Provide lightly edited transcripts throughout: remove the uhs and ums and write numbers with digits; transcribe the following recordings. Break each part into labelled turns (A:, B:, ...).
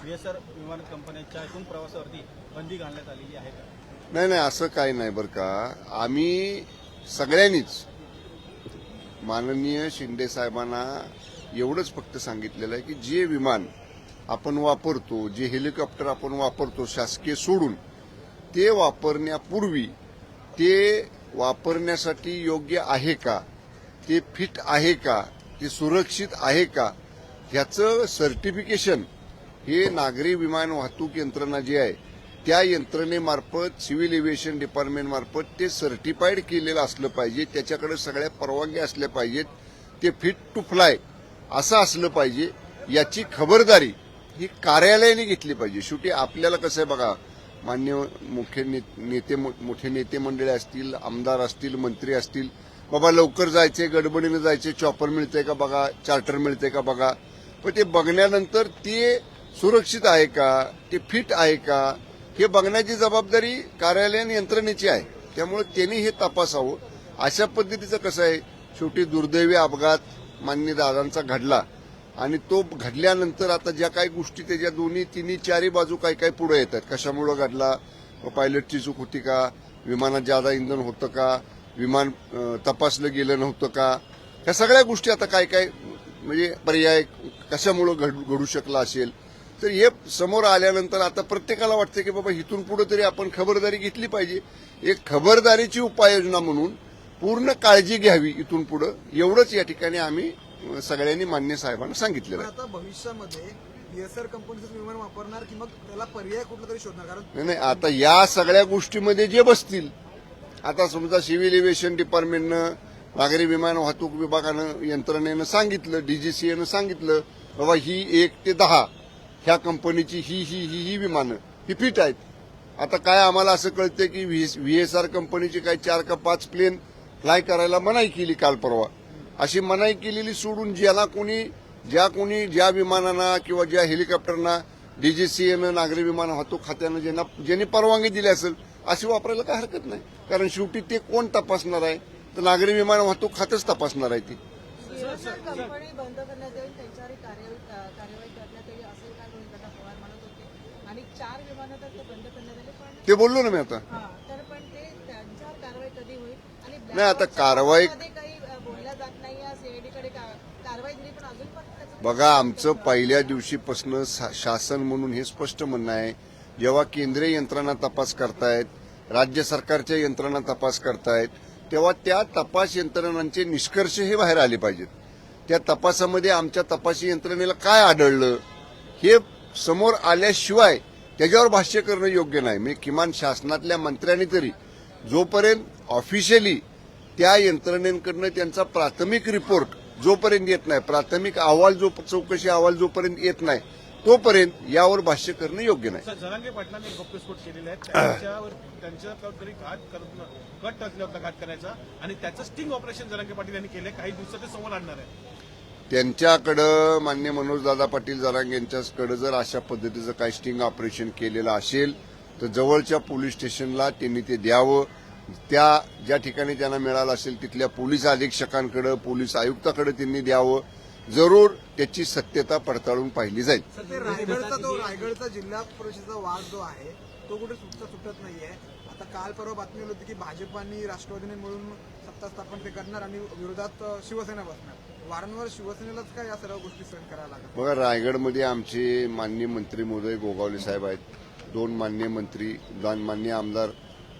A: VSR विमान कंपन्यांच्या एकूण प्रवासावरती बंदी घालण्यात आलेली आहे का?
B: नाही असं काही नाही बरं का. आम्ही सगळ्यांनीच माननीय शिंदे साहेबांना एवढंच फक्त सांगितलेलं आहे की जे विमान आपण वापरतो, जे हेलिकॉप्टर आपण वापरतो शासकीय सोडून, ते वापरण्यापूर्वी ते वापरण्यासाठी योग्य आहे का, ते फिट आहे का, ते सुरक्षित आहे का, ह्याचं सर्टिफिकेशन हे नागरी विमान वाहतूक यंत्रणा जी आहे त्या यंत्रणेमार्फत, सिव्हिल एव्हिएशन डिपार्टमेंटमार्फत ते सर्टिफाईड केलेलं असलं पाहिजे. त्याच्याकडे सगळ्या परवानगी असल्या पाहिजेत. ते फिट टू फ्लाय असं असलं पाहिजे. याची खबरदारी ही कार्यालयाने घेतली पाहिजे. शेवटी आपल्याला कसं आहे बघा, मान्य मोठे नेते मंडळी असतील, आमदार असतील, मंत्री असतील, बाबा लवकर जायचे, गडबडीनं जायचे, चॉपर मिळतंय का बघा, चार्टर मिळतंय का बघा. पण ते बघण्यानंतर ते सुरक्षित आहे का, ते फिट आहे का, हे बघण्याची जबाबदारी कार्यालयीन यंत्रणेची आहे. त्यामुळे त्यांनी हे तपासावं. अशा पद्धतीचं कसं आहे, शेवटी दुर्दैवी अपघात मान्य दादांचा घडला आणि तो घडल्यानंतर आता ज्या काही गोष्टी त्याच्या दोन्ही तिन्ही चारही बाजू काही काही पुढे येतात. कशामुळे घडला, पायलटची चूक होती का, विमानात ज्यादा इंधन होतं का, विमान तपासलं गेलं नव्हतं का, ह्या सगळ्या गोष्टी आता काय काय म्हणजे पर्याय कशामुळे घडू शकला असेल. तर हे समोर आल्यानंतर आता प्रत्येकाला वाटतं की बाबा इथून पुढे तरी आपण खबरदारी घेतली पाहिजे. एक खबरदारीची उपाययोजना म्हणून पूर्ण काळजी घ्यावी इथून पुढे, एवढंच या ठिकाणी आम्ही सगळ्यांनी मान्य साहेबांना सांगितलेलं आहे.
C: आता भविष्यामध्ये VSR कंपनीचं विमान वापरणार की मग त्याला पर्याय कुठला तरी शोधणार? कारण
B: नाही आता या सगळ्या गोष्टीमध्ये जे बसतील, आता समजा सिव्हिल एव्हिएशन डिपार्टमेंटनं, नागरी विमान वाहतूक विभागानं, यंत्रणेनं सांगितलं, DGCAनं सांगितलं बाबा ही 1 ते 10 ह्या कंपनीची ही विमानं ही फिट आहेत. आता काय आम्हाला असं कळतंय की VSR कंपनीची काही 4 का 5 प्लेन फ्लाय करायला मनाई केली काल परवा. अशी मनाई केलेली सोडून ज्या विमानांना किंवा ज्या हेलिकॉप्टरना DGCAनं, नागरी विमान वाहतूक खात्यानं ज्यांनी परवानगी दिली असेल अशी वापरायला काय हरकत नाही. कारण शेवटी ते कोण तपासणार आहे, तर नागरी विमान वाहतूक खातंच तपासणार आहे ती.
D: कंपनी बंद करण्यात येईल, त्यांच्यावर कार्यवाही करण्यात येईल असं काय रोहित पवार म्हणत होते. आणि 4 विमानं तर ते बंद करण्यात आले, पण
B: ते बोललो ना मी आता.
D: तर पण ते त्यांच्यावर कारवाई कधी होईल? आणि
B: नाही आता कारवाई
D: काही बोलल्या जात नाही, CID कडे कारवाई दिली पण अजून पण त्याचं
B: बघा, आमचं पहिल्या दिवशीपासून शासन म्हणून हे स्पष्ट म्हणणं आहे, जेव्हा केंद्रीय यंत्रणा तपास करतायत, राज्य सरकारच्या यंत्रणा तपास करतायत, तेव्हा त्या तपास यंत्रणांचे निष्कर्ष हे बाहेर आले पाहिजेत. त्या तपासामध्ये आमच्या तपासी यंत्रणेला काय आढळलं हे समोर आल्याशिवाय त्याच्यावर भाष्य करणं योग्य नाही. म्हणजे किमान शासनातल्या मंत्र्यांनी तरी जोपर्यंत ऑफिशियली त्या यंत्रणेकडनं त्यांचा प्राथमिक रिपोर्ट जोपर्यंत येत नाही, प्राथमिक अहवाल चौकशी अहवाल जोपर्यंत येत नाही, तोपर्यंत यावर भाष्य करणं योग्य नाही.
A: जरांगे पाटलांनी एक गप्पस्फोट केलेला आहे, त्यांच्यावर तरी कट टाकला होता घात करायचा, आणि त्याचं स्टिंग ऑपरेशन जरांगे पाटील यांनी केलंय. काही दिवसात ते समोर आणणार आहे.
B: त्यांच्याकडं मान्य मनोजदादा पाटील जरांगे यांच्याकडे जर अशा पद्धतीचं काही स्टिंग ऑपरेशन केलेलं असेल तर जवळच्या पोलीस स्टेशनला त्यांनी ते द्यावं. त्या ज्या ठिकाणी त्यांना मिळालं असेल तिथल्या पोलीस अधीक्षकांकडे, पोलीस आयुक्ताकडे त्यांनी द्यावं. जरूर त्याची सत्यता पडताळून पाहिली जाईल.
C: रायगडचा जिल्हा परिषदेचा वाद जो आहे तो कुठे सुटत नाहीये. आता काल परवा बातमी आली होती की भाजप आणि राष्ट्रवादीने मिळून सत्ता स्थापन ते करणार आणि विरोधात शिवसेना बसणार. वारंवार शिवसेनेलाच काय या सर्व गोष्टी सहन करायला लागतात?
B: बघा, रायगडमध्ये आमचे माननीय मंत्री महोदय गोगावले साहेब आहेत, 2 मान्य मंत्री, मान्य आमदार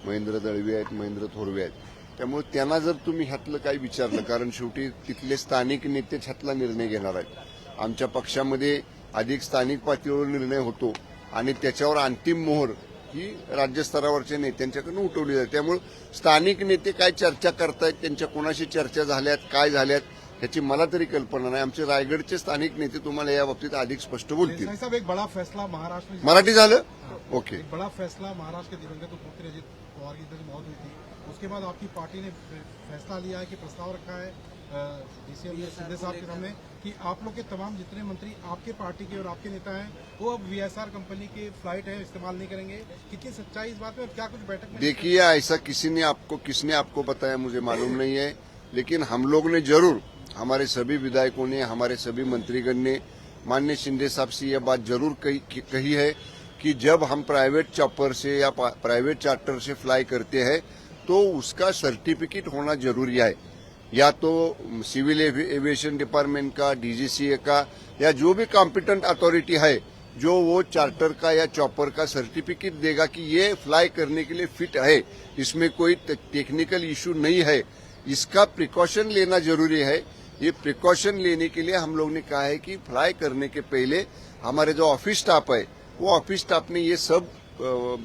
B: महेंद्र दळवी आहेत, महेंद्र थोरवे आहेत. त्यामुळे त्यांना जर तुम्ही ह्यातलं काही विचारलं, कारण शेवटी तिथले स्थानिक नेतेच ह्यातला निर्णय घेणार आहेत. आमच्या पक्षामध्ये अधिक स्थानिक पातळीवर निर्णय होतो आणि त्याच्यावर अंतिम मोहर ही राज्यस्तरावरच्या नेत्यांच्याकडून उठवली जाते. त्यामुळे स्थानिक नेते काय चर्चा करतायत, त्यांच्या कोणाशी चर्चा झाल्यात, काय झाल्यात ह्याची मला तरी कल्पना नाही. आमचे रायगडचे स्थानिक नेते तुम्हाला या बाबतीत अधिक स्पष्ट बोलतील.
E: साहब, एक बड़ा फैसला महाराष्ट्र में,
B: मराठी झालं ओके.
E: एक बड़ा फैसला महाराष्ट्र के दिवंगत मुख्यमंत्री अजित पवार की इधर मौत हुई थी, उसके बाद आपकी पार्टी ने फैसला लिया है कि प्रस्ताव रखा है DCM शिंदे साहब के सामने कि आप लोग के तमाम जितने मंत्री आपके पार्टी के और आपके नेता हैं वो अब VSR कंपनी के फ्लाइट है इस्तेमाल नहीं करेंगे. कितनी सच्चाई इस बात में, और क्या कुछ बैठक में?
B: देखिए, ऐसा किसने आपको बताया मुझे मालूम नहीं है, लेकिन हम लोग ने जरूर, हमारे सभी विधायकों ने, हमारे सभी मंत्रीगण ने माननीय शिंदे साहब से यह बात जरूर कही है कि जब हम प्राइवेट चॉपर से या प्राइवेट चार्टर से फ्लाई करते हैं तो उसका सर्टिफिकेट होना जरूरी है, या तो सिविल एविएशन डिपार्टमेंट का, डीजीसीए का, या जो भी कॉम्पिटेंट अथॉरिटी है जो वो चार्टर का या चॉपर का सर्टिफिकेट देगा कि ये फ्लाई करने के लिए फिट है, इसमें कोई टेक्निकल इशू नहीं है। इसका प्रिकॉशन लेना जरूरी है। ये प्रिकॉशन लेने के लिए हम लोग ने कहा है कि फ्लाई करने के पहले हमारे जो ऑफिस स्टाफ है वो ऑफिस स्टाफ ने ये सब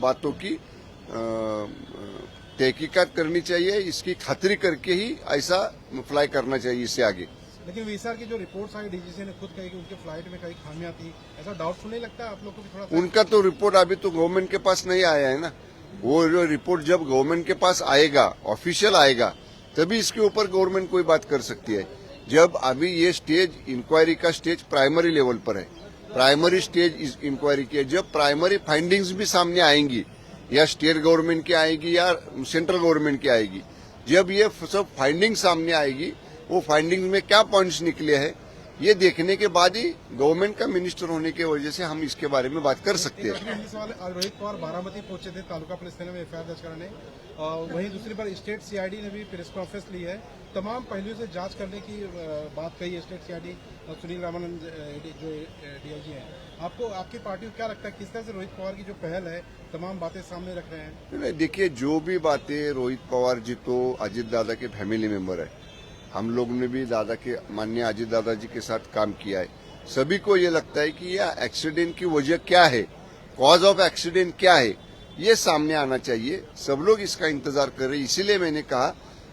B: बातों की तहकीकात करनी चाहिए, इसकी खातरी करके ही ऐसा फ्लाई करना चाहिए इससे आगे।
E: लेकिन वीएसआर की जो रिपोर्ट्स आई डीजीसी ने खुद कही कि उनके फ्लाइट में कई खामियां थी, ऐसा डाउटफुल नहीं लगता आप लोग को भी थोड़ा सा?
B: उनका तो रिपोर्ट अभी तो गवर्नमेंट के पास नहीं आया है ना। वो जो रिपोर्ट जब गवर्नमेंट के पास आएगा, ऑफिशियल आएगा, तभी इसके ऊपर गवर्नमेंट कोई बात कर सकती है। जब अभी ये स्टेज इंक्वायरी का स्टेज प्राइमरी लेवल पर है, प्राइमरी स्टेज इंक्वायरी की है। जब प्राइमरी फाइंडिंग्स भी सामने आएंगी, या स्टेट गवर्नमेंट की आएगी या सेंट्रल गवर्नमेंट की आएगी, जब ये सब फाइंडिंग सामने आएगी, वो फाइंडिंग में क्या पॉइंट्स निकले हैं ये देखने के बाद ही गवर्नमेंट का मिनिस्टर होने की वजह से हम इसके बारे में बात कर सकते हैं।
E: रोहित पवार बारामती पहुंचे थे तालुका पुलिस थाने में एफआईआर दर्ज कराने, वहीं दूसरी बार स्टेट सीआईडी ने भी प्रेस कॉन्फ्रेंस ली है, तमाम पहलुओं से जांच करने की बात कही है स्टेट सीआईडी सुनील रामानंद जो डीआईजी हैं। आपको, आपकी पार्टी को क्या लगता है किस तरह से रोहित पवार की जो पहल है तमाम बातें सामने रख रहे हैं?
B: देखिए, जो भी बातें, रोहित पवार जी तो अजीत दादा के फैमिली मेंबर है। हम लोग ने भी दादा के, माननीय अजीत दादा जी के साथ काम किया है। सभी को ये लगता है कि यह एक्सीडेंट की वजह क्या है, कॉज ऑफ एक्सीडेंट क्या है, ये सामने आना चाहिए। सब लोग इसका इंतजार कर रहे हैं। इसीलिए मैंने कहा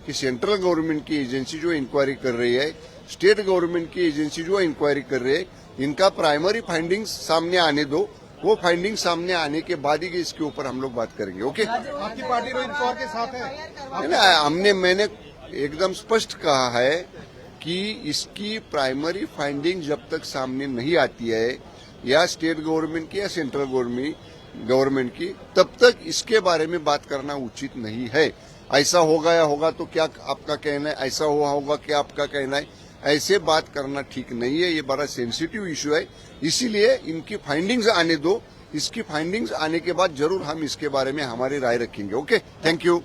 B: कि सेंट्रल गवर्नमेंट की एजेंसी जो इंक्वायरी कर रही है, स्टेट गवर्नमेंट की एजेंसी जो इंक्वायरी कर रही है, इनका प्राइमरी फाइंडिंग्स सामने आने दो। वो फाइंडिंग सामने आने के बाद ही इसके ऊपर हम लोग बात करेंगे। ओके,
E: आपकी पार्टी रोहित पवार के साथ है?
B: मैंने एकदम स्पष्ट कहा है कि इसकी प्राइमरी फाइंडिंग जब तक सामने नहीं आती है, या स्टेट गवर्नमेंट की या सेंट्रल गवर्नमेंट की, तब तक इसके बारे में बात करना उचित नहीं है। ऐसा होगा या होगा तो क्या आपका कहना है, ऐसा हुआ होगा क्या आपका कहना है, ऐसे बात करना ठीक नहीं है। ये बड़ा सेंसिटिव इशू है, इसीलिए इनकी फाइंडिंग्स आने दो। इसकी फाइंडिंग्स आने के बाद जरूर हम इसके बारे में हमारी राय रखेंगे। Okay, thank you.